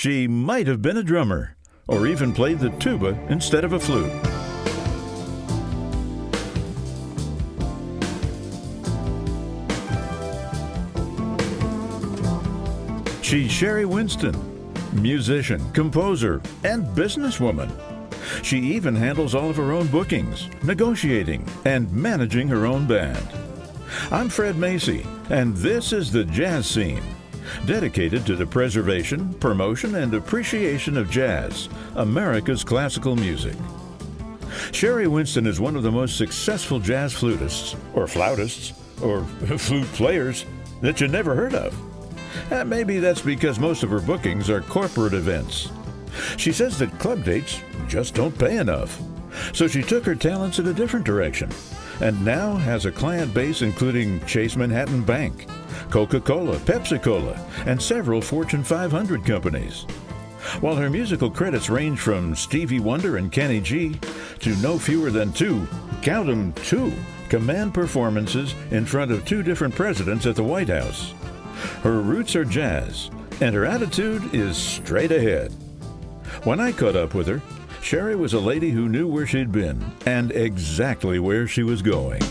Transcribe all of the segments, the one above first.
She might have been a drummer, or even played the tuba instead of a flute. She's Sherry Winston, musician, composer, and businesswoman. She even handles all of her own bookings, negotiating, and managing her own band. I'm Fred Macy, and this is the Jazz Scene, dedicated to the preservation, promotion, and appreciation of jazz, America's classical music. Sherry Winston is one of the most successful jazz flutists, or flautists, or flute players that you never heard of. Maybe that's because most of her bookings are corporate events. She says that club dates just don't pay enough. So she took her talents in a different direction, and now has a client base including Chase Manhattan Bank, Coca-Cola, Pepsi-Cola, and several Fortune 500 companies. While her musical credits range from Stevie Wonder and Kenny G to no fewer than two, count 'em, two, command performances in front of two different presidents at the White House. Her roots are jazz, and her attitude is straight ahead. When I caught up with her, Sherry was a lady who knew where she'd been and exactly where she was going.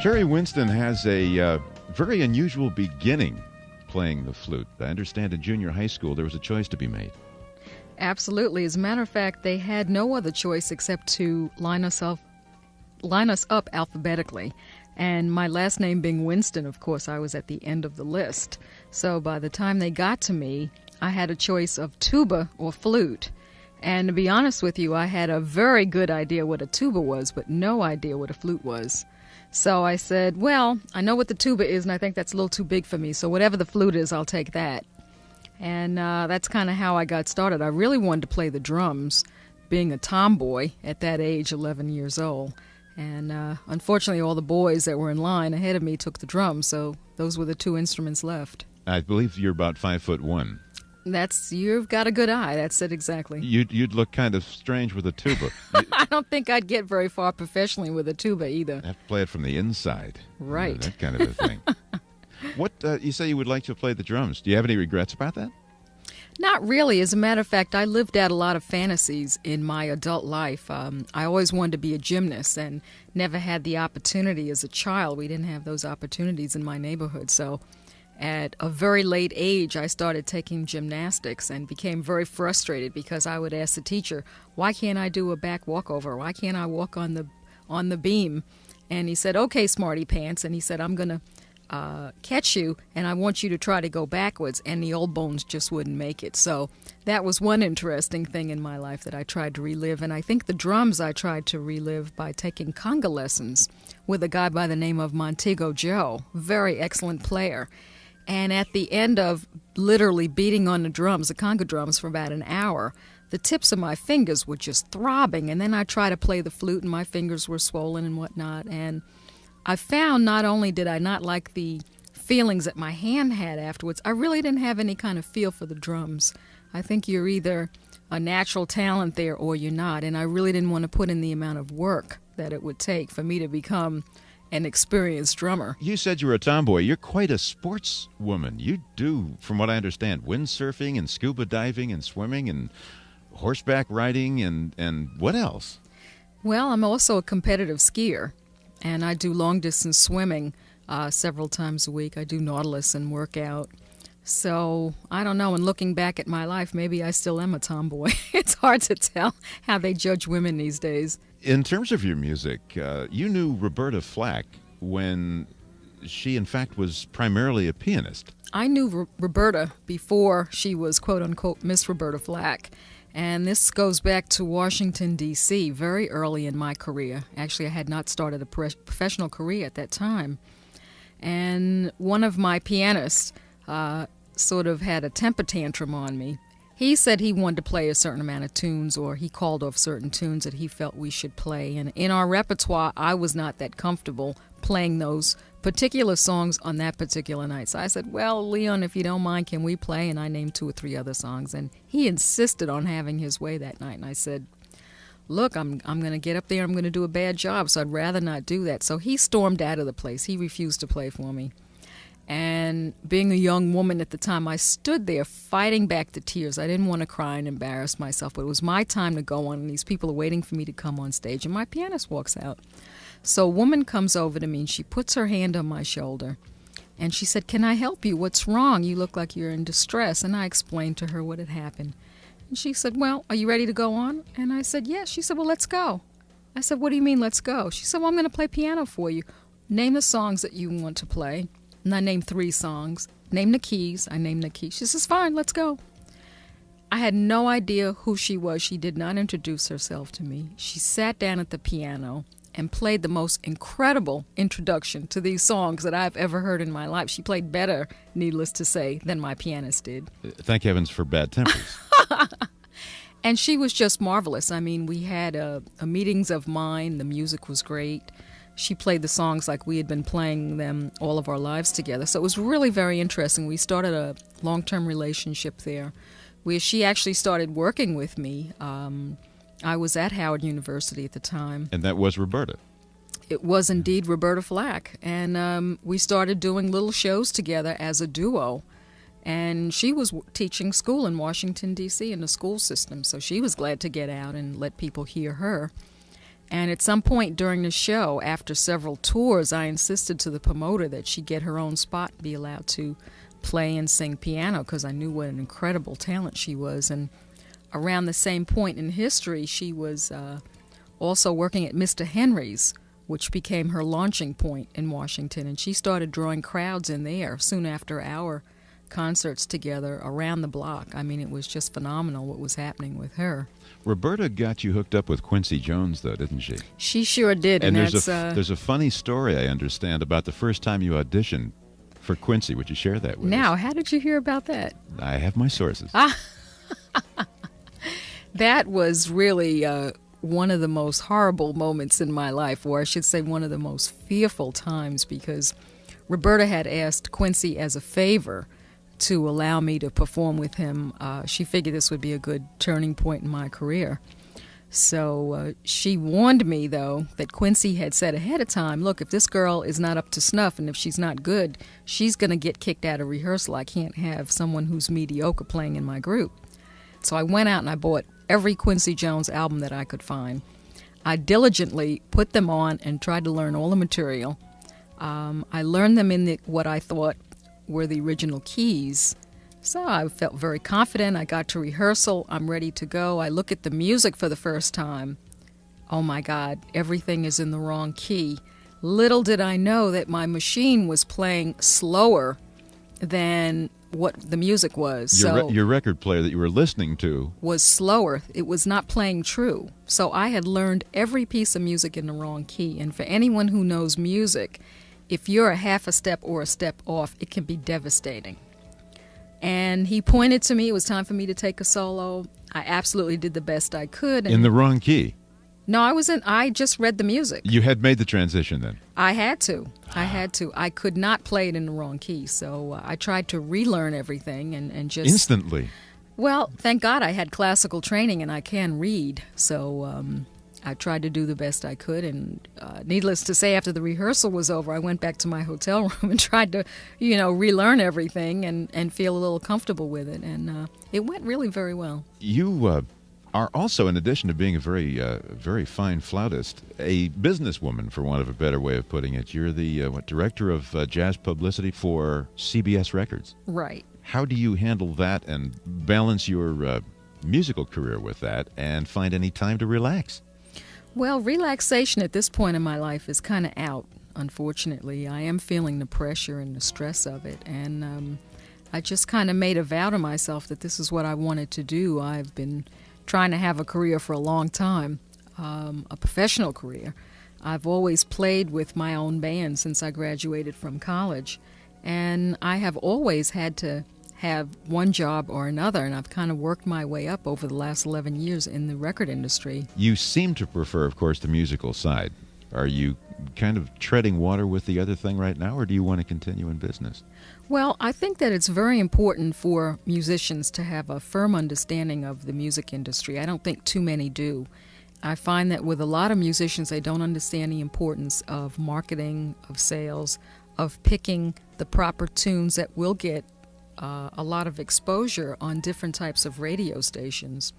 Sherry Winston has a very unusual beginning playing the flute. I understand in junior high school there was a choice to be made. Absolutely. As a matter of fact, they had no other choice except to line us up alphabetically. And my last name being Winston, of course, I was at the end of the list. So by the time they got to me, I had a choice of tuba or flute. And to be honest with you, I had a very good idea what a tuba was, but no idea what a flute was. So I said, well, I know what the tuba is, and I think that's a little too big for me, so whatever the flute is, I'll take that. And that's kind of how I got started. I really wanted to play the drums, being a tomboy at that age, 11 years old. And unfortunately, all the boys that were in line ahead of me took the drums, so those were the two instruments left. I believe you're about 5'1". You've got a good eye. That's it exactly. You'd look kind of strange with a tuba. I don't think I'd get very far professionally with a tuba either. Have to play it from the inside. Right. That kind of a thing. What, you say you would like to play the drums. Do you have any regrets about that? Not really. As a matter of fact, I lived out a lot of fantasies in my adult life. I always wanted to be a gymnast and never had the opportunity as a child. We didn't have those opportunities in my neighborhood, so at a very late age, I started taking gymnastics and became very frustrated because I would ask the teacher, why can't I do a back walkover? Why can't I walk on the beam? And he said, okay, smarty pants. And he said, I'm going to catch you, and I want you to try to go backwards. And the old bones just wouldn't make it. So that was one interesting thing in my life that I tried to relive. And I think the drums I tried to relive by taking conga lessons with a guy by the name of Montego Joe, very excellent player. And at the end of literally beating on the drums, the conga drums, for about an hour, the tips of my fingers were just throbbing. And then I tried to play the flute, and my fingers were swollen and whatnot. And I found not only did I not like the feelings that my hand had afterwards, I really didn't have any kind of feel for the drums. I think you're either a natural talent there or you're not. And I really didn't want to put in the amount of work that it would take for me to become an experienced drummer. You said you were a tomboy. You're quite a sportswoman. You do, from what I understand, windsurfing and scuba diving and swimming and horseback riding and what else? Well, I'm also a competitive skier, and I do long-distance swimming several times a week. I do Nautilus and work out. So, I don't know, and looking back at my life, maybe I still am a tomboy. It's hard to tell how they judge women these days. In terms of your music, you knew Roberta Flack when she, in fact, was primarily a pianist. I knew Roberta before she was, quote-unquote, Miss Roberta Flack. And this goes back to Washington, D.C., very early in my career. Actually, I had not started a professional career at that time. And one of my pianists sort of had a temper tantrum on me. He said he wanted to play a certain amount of tunes, or he called off certain tunes that he felt we should play. And in our repertoire, I was not that comfortable playing those particular songs on that particular night. So I said, well, Leon, if you don't mind, can we play? And I named 2 or 3 other songs. And he insisted on having his way that night. And I said, look, I'm going to get up there, I'm going to do a bad job, so I'd rather not do that. So he stormed out of the place. He refused to play for me. And being a young woman at the time, I stood there fighting back the tears. I didn't want to cry and embarrass myself, but it was my time to go on, and these people are waiting for me to come on stage, and my pianist walks out. So a woman comes over to me, and she puts her hand on my shoulder, and she said, "Can I help you? What's wrong? You look like you're in distress." And I explained to her what had happened. And she said, "Well, are you ready to go on?" And I said, "Yes." She said, "Well, let's go." I said, "What do you mean, let's go?" She said, "Well, I'm going to play piano for you. Name the songs that you want to play." And I named 3 songs. Name the keys. I named the keys. She says, "Fine, let's go." I had no idea who she was. She did not introduce herself to me. She sat down at the piano and played the most incredible introduction to these songs that I've ever heard in my life. She played better, needless to say, than my pianist did. Thank heavens for bad tempers. And she was just marvelous. I mean, we had a meetings of mine. The music was great. She played the songs like we had been playing them all of our lives together. So it was really very interesting. We started a long-term relationship there where she actually started working with me. I was at Howard University at the time. And that was Roberta. It was indeed Roberta Flack. And we started doing little shows together as a duo. And she was teaching school in Washington, D.C. in the school system. So she was glad to get out and let people hear her. And at some point during the show, after several tours, I insisted to the promoter that she get her own spot and be allowed to play and sing piano because I knew what an incredible talent she was. And around the same point in history, she was also working at Mr. Henry's, which became her launching point in Washington. And she started drawing crowds in there soon after our concerts together around the block. I mean, it was just phenomenal what was happening with her. Roberta got you hooked up with Quincy Jones, though, didn't she? She sure did. And that's, there's a funny story, I understand, about the first time you auditioned for Quincy. Would you share that with us? Now, how did you hear about that? I have my sources. That was really one of the most horrible moments in my life, or I should say one of the most fearful times, because Roberta had asked Quincy as a favor to allow me to perform with him. She figured this would be a good turning point in my career. So she warned me, though, that Quincy had said ahead of time, look, if this girl is not up to snuff and if she's not good, she's going to get kicked out of rehearsal. I can't have someone who's mediocre playing in my group. So I went out and I bought every Quincy Jones album that I could find. I diligently put them on and tried to learn all the material. I learned them in what I thought were the original keys. So I felt very confident. I got to rehearsal. I'm ready to go. I look at the music for the first time. Oh my God, everything is in the wrong key. Little did I know that my machine was playing slower than what the music was. Your record player that you were listening to was slower. It was not playing true. So I had learned every piece of music in the wrong key. And for anyone who knows music, if you're a half a step or a step off, it can be devastating. And he pointed to me. It was time for me to take a solo. I absolutely did the best I could. And in the wrong key? No, I just read the music. You had made the transition then? I had to. I could not play it in the wrong key. So I tried to relearn everything and just... Instantly? Well, thank God I had classical training and I can read. So I tried to do the best I could, and needless to say, after the rehearsal was over, I went back to my hotel room and tried to, relearn everything and feel a little comfortable with it, and it went really very well. You are also, in addition to being a very fine flautist, a businesswoman, for want of a better way of putting it. You're the director of jazz publicity for CBS Records. Right. How do you handle that and balance your musical career with that and find any time to relax? Well, relaxation at this point in my life is kind of out, unfortunately. I am feeling the pressure and the stress of it, and I just kind of made a vow to myself that this is what I wanted to do. I've been trying to have a career for a long time, a professional career. I've always played with my own band since I graduated from college, and I have always had to have one job or another, and I've kind of worked my way up over the last 11 years in the record industry. You seem to prefer, of course, the musical side. Are you kind of treading water with the other thing right now, or do you want to continue in business? Well, I think that it's very important for musicians to have a firm understanding of the music industry. I don't think too many do. I find that with a lot of musicians, they don't understand the importance of marketing, of sales, of picking the proper tunes that will get a lot of exposure on different types of radio stations.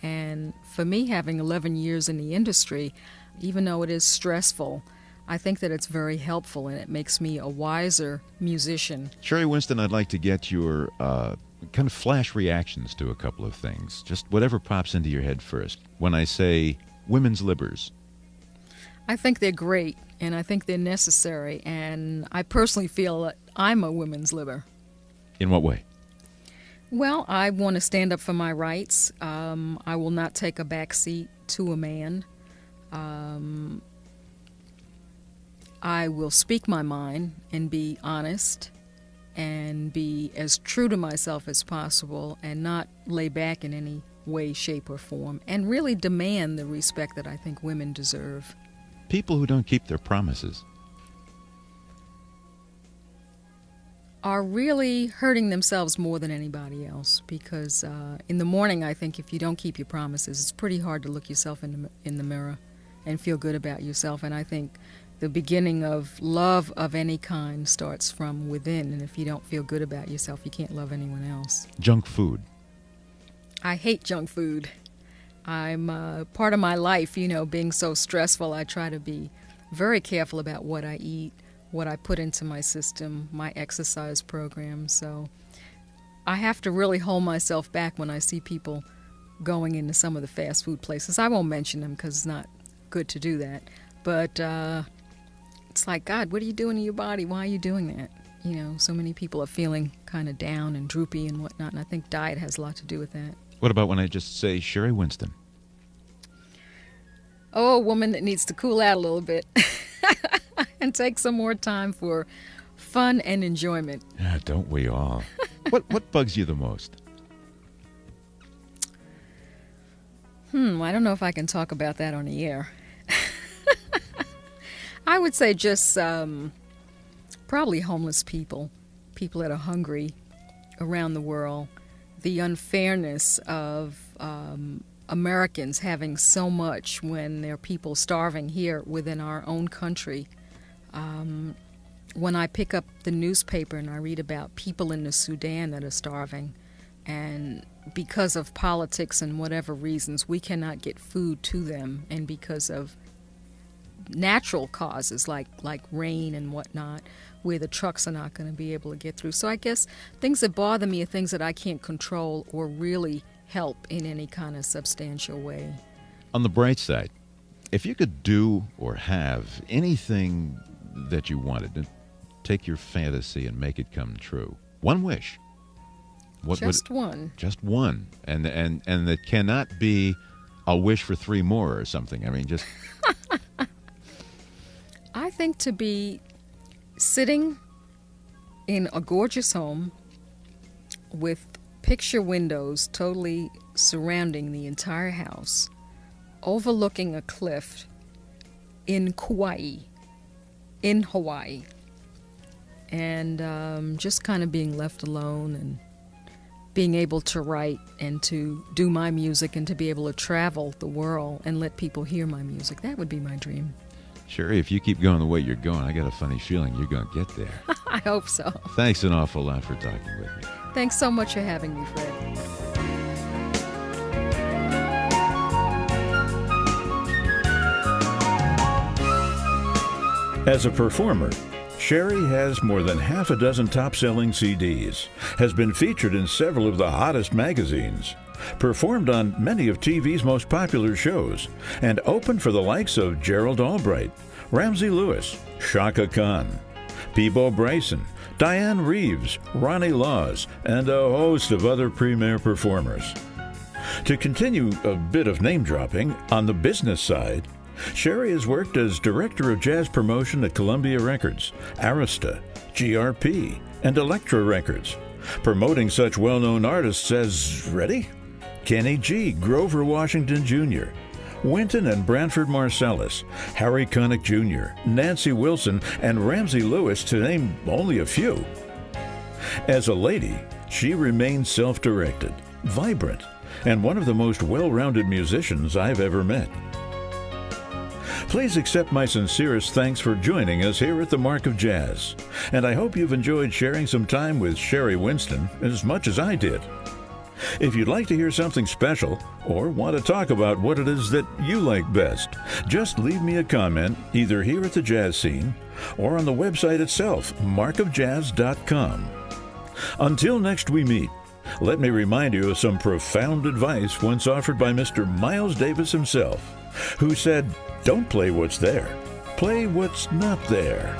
And for me, having 11 years in the industry, even though it is stressful, I think that it's very helpful, and it makes me a wiser musician. Sherry Winston, I'd like to get your kind of flash reactions to a couple of things. Just whatever pops into your head first. When I say women's libbers. I think they're great, and I think they're necessary, and I personally feel that I'm a women's libber. In what way? Well, I want to stand up for my rights. I will not take a back seat to a man. I will speak my mind and be honest and be as true to myself as possible and not lay back in any way, shape, or form, and really demand the respect that I think women deserve. People who don't keep their promises are really hurting themselves more than anybody else, because in the morning, I think if you don't keep your promises, it's pretty hard to look yourself in the mirror and feel good about yourself. And I think the beginning of love of any kind starts from within, and if you don't feel good about yourself, you can't love anyone else. Junk food. I hate junk food. I'm part of my life, being so stressful, I try to be very careful about what I eat, what I put into my system, my exercise program. So I have to really hold myself back when I see people going into some of the fast food places. I won't mention them because it's not good to do that. But it's like, God, what are you doing to your body? Why are you doing that? So many people are feeling kind of down and droopy and whatnot, and I think diet has a lot to do with that. What about when I just say Sherry Winston? Oh, a woman that needs to cool out a little bit and take some more time for fun and enjoyment. Yeah, don't we all? What bugs you the most? I don't know if I can talk about that on the air. I would say just probably homeless people that are hungry around the world, the unfairness of Americans having so much when there are people starving here within our own country. When I pick up the newspaper and I read about people in the Sudan that are starving, and because of politics and whatever reasons, we cannot get food to them, and because of natural causes like rain and whatnot, where the trucks are not going to be able to get through. So I guess things that bother me are things that I can't control or really help in any kind of substantial way. On the bright side, if you could do or have anything that you wanted, to take your fantasy and make it come true, one wish. One. Just one. And that cannot be a wish for three more or something. I mean, just... I think to be sitting in a gorgeous home with picture windows totally surrounding the entire house, overlooking a cliff in Hawaii, and just kind of being left alone and being able to write and to do my music and to be able to travel the world and let people hear my music. That would be my dream. Sherry, if you keep going the way you're going, I got a funny feeling you're going to get there. I hope so. Thanks an awful lot for talking with me. Thanks so much for having me, Fred. As a performer, Sherry has more than half a dozen top-selling CDs, has been featured in several of the hottest magazines, performed on many of TV's most popular shows, and opened for the likes of Gerald Albright, Ramsey Lewis, Chaka Khan, Peebo Bryson, Diane Reeves, Ronnie Laws, and a host of other premier performers. To continue a bit of name-dropping, on the business side, Sherry has worked as Director of Jazz Promotion at Columbia Records, Arista, GRP, and Elektra Records, promoting such well-known artists as, ready? Kenny G, Grover Washington Jr., Wynton and Branford Marsalis, Harry Connick Jr., Nancy Wilson, and Ramsey Lewis, to name only a few. As a lady, she remains self-directed, vibrant, and one of the most well-rounded musicians I've ever met. Please accept my sincerest thanks for joining us here at the Mark of Jazz, and I hope you've enjoyed sharing some time with Sherry Winston as much as I did. If you'd like to hear something special or want to talk about what it is that you like best, just leave me a comment either here at the Jazz Scene or on the website itself, markofjazz.com. Until next we meet, let me remind you of some profound advice once offered by Mr. Miles Davis himself, who said, "Don't play what's there, play what's not there."